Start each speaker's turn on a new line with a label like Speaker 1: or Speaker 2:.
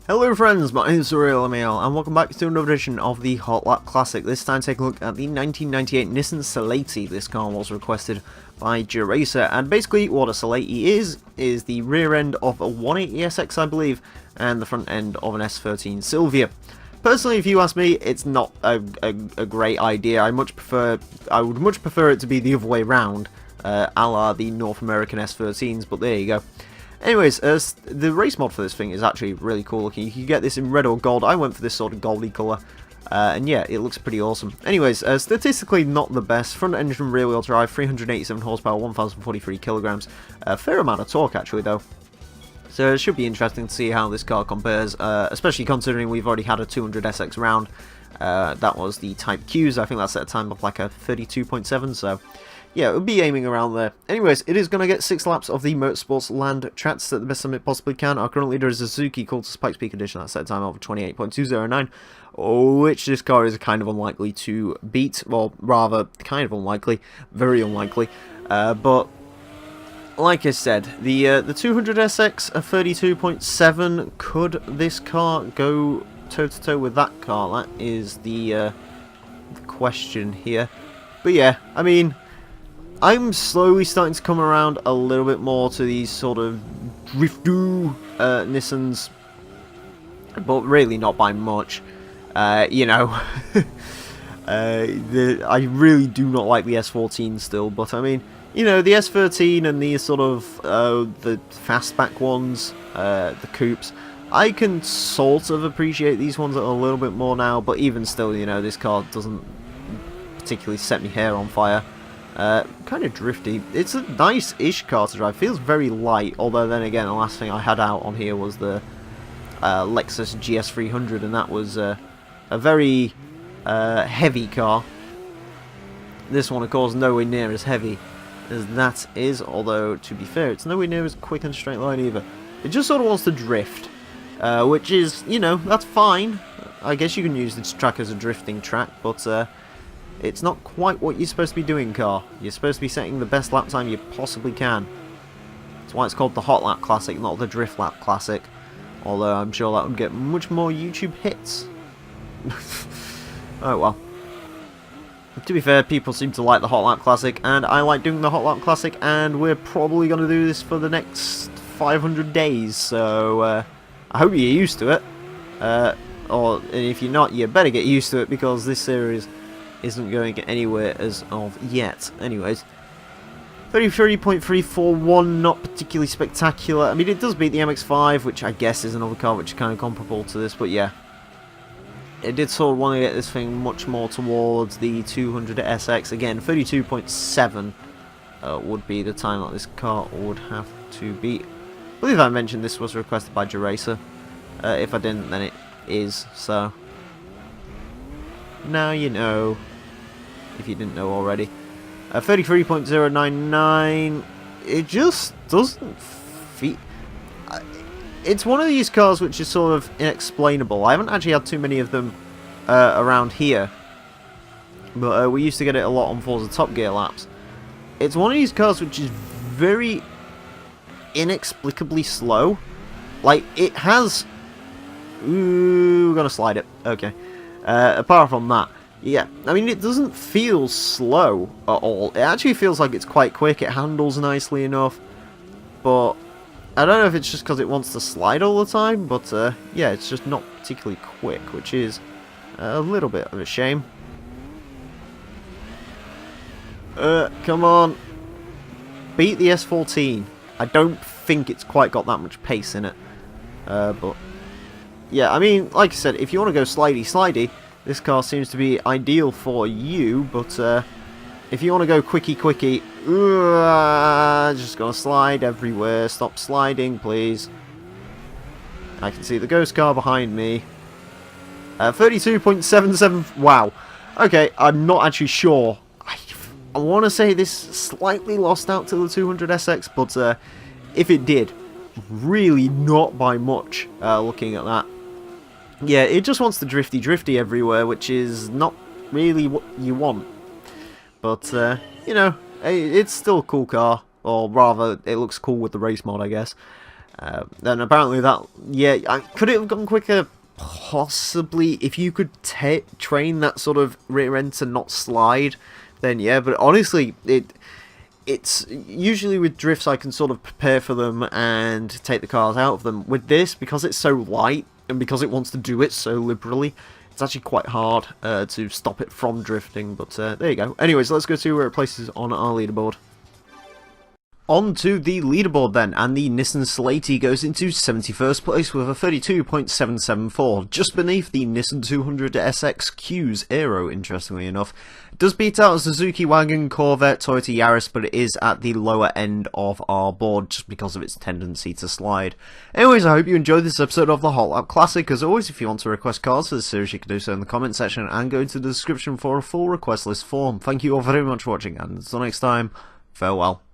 Speaker 1: Hello friends, my name is Emile, and welcome back to another edition of the Hot Lap Classic. This time taking a look at the 1998 Nissan Slieighty. This car was requested by Racer, and basically what a Slieighty is the rear end of a 180SX, I believe, and the front end of an S13 Silvia. Personally, if you ask me, it's not a great idea. I would much prefer it to be the other way round, a la the North American S13s, but there you go. Anyways, the race mod for this thing is actually really cool looking. You can get this in red or gold. I went for this sort of goldy colour. And yeah, it looks pretty awesome. Anyways, statistically not the best. Front engine rear wheel drive, 387 horsepower, 1043 kilograms. A fair amount of torque actually though. So it should be interesting to see how this car compares, especially considering we've already had a 200SX round. That was the Type Qs. I think that's at a time of like a 32.7, so yeah, it would be aiming around there. Anyways, it is going to get 6 laps of the Motorsports Land tracks at the best time it possibly can. Our current leader is a Suzuki Coulter Spikes Peak Edition. That's at a time of 28.209, which this car is kind of unlikely to beat. Well, rather, kind of unlikely. Very unlikely. But like I said, the 200SX, a 32.7, could this car go toe-to-toe with that car? That is the question here. But yeah, I mean, I'm slowly starting to come around a little bit more to these sort of drifty Nissans, but really not by much. You know, I really do not like the S14 still, but I mean, you know, the S13 and the sort of the fastback ones, the coupes, I can sort of appreciate these ones a little bit more now, but even still, you know, this car doesn't particularly set me hair on fire. Kind of drifty. It's a nice-ish car to drive. Feels very light, although then again, the last thing I had out on here was the Lexus GS300, and that was a very heavy car. This one, of course, nowhere near as heavy as that is, although, to be fair, it's nowhere near as quick and straight line either. It just sort of wants to drift, which is, you know, that's fine. I guess you can use this track as a drifting track, but it's not quite what you're supposed to be doing, car. You're supposed to be setting the best lap time you possibly can. That's why it's called the Hot Lap Classic, not the Drift Lap Classic. Although I'm sure that would get much more YouTube hits. Oh well. To be fair, people seem to like the Hot Lap Classic, and I like doing the Hot Lap Classic, and we're probably going to do this for the next 500 days, so I hope you're used to it. Or if you're not, you better get used to it, because this series isn't going anywhere as of yet. Anyways, 33.341, not particularly spectacular. I mean, it does beat the MX-5, which I guess is another car which is kind of comparable to this, but yeah. It did sort of want to get this thing much more towards the 200SX. Again, 32.7 would be the time that this car would have to beat. I believe I mentioned this was requested by Racer. If I didn't, then it is, so now you know, if you didn't know already. 33.099, it just doesn't feel... It's one of these cars which is sort of inexplainable. I haven't actually had too many of them around here, but we used to get it a lot on Forza Top Gear laps. It's one of these cars which is very inexplicably slow. Like, it has... Ooh, we're gonna slide it. Okay. Apart from that, yeah, I mean, it doesn't feel slow at all. It actually feels like it's quite quick. It handles nicely enough, but I don't know if it's just because it wants to slide all the time, but yeah, it's just not particularly quick, which is a little bit of a shame. Come on. Beat the S14. I don't think it's quite got that much pace in it, but yeah, I mean, like I said, if you want to go slidey, this car seems to be ideal for you, but if you want to go quickie, just gonna slide everywhere. Stop sliding, please. I can see the ghost car behind me. 32.77, wow. Okay, I'm not actually sure. I want to say this slightly lost out to the 200SX, but if it did, really not by much, looking at that. Yeah, it just wants the drifty everywhere, which is not really what you want. But, you know, it's still a cool car. Or rather, it looks cool with the race mod, I guess. Then apparently that, yeah, could it have gone quicker? Possibly. If you could train that sort of rear end to not slide, then yeah, but honestly, it's usually with drifts I can sort of prepare for them and take the cars out of them. With this, because it's so light, and because it wants to do it so liberally, it's actually quite hard to stop it from drifting, but there you go. Anyways, let's go to where it places on our leaderboard. On to the leaderboard then, and the Nissan Slieighty goes into 71st place with a 32.774, just beneath the Nissan 200SX Q's Aero, interestingly enough. It does beat out a Suzuki Wagon, Corvette, Toyota Yaris, but it is at the lower end of our board just because of its tendency to slide. Anyways, I hope you enjoyed this episode of the Hot Lap Classic. As always, if you want to request cars for this series, you can do so in the comment section and go into the description for a full request list form. Thank you all very much for watching, and until next time, farewell.